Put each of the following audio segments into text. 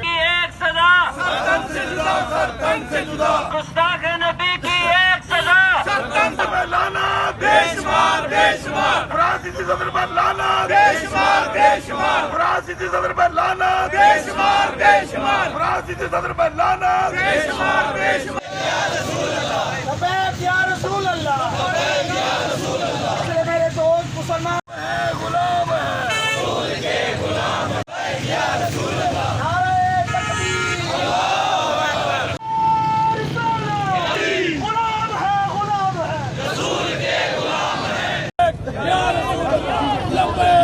ایک سزا گستاخ نبی کی ایک سزا فرانسیسی صدر پر لعنت بے شمار فرانسیسی صدر پر لعنت بے شمار فرانسیسی صدر پر لعنت بے شمار لبیک یا رسول اللہ میرے دوست مسلمان غلام ہے نعرہ تکبیر غلام ہے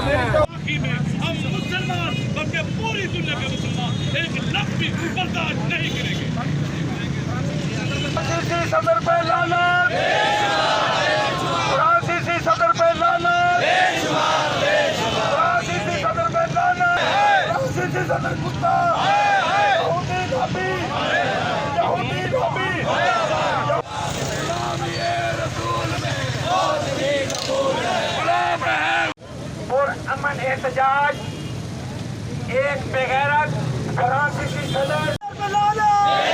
ہم مسلمان بلکہ پوری دنیا کے مسلمان ایک لفظ بھی برداشت نہیں کریں گے. فرانسیسی صدر پر لعنت فرانسیسی صدر پر لعنت فرانسیسی صدر پر لعنت فرانسیسی صدر کتا یہودی دھوبی یہودی دھوبی اور امن احتجاج ایک بغیرت فرانسیسی صدر صدر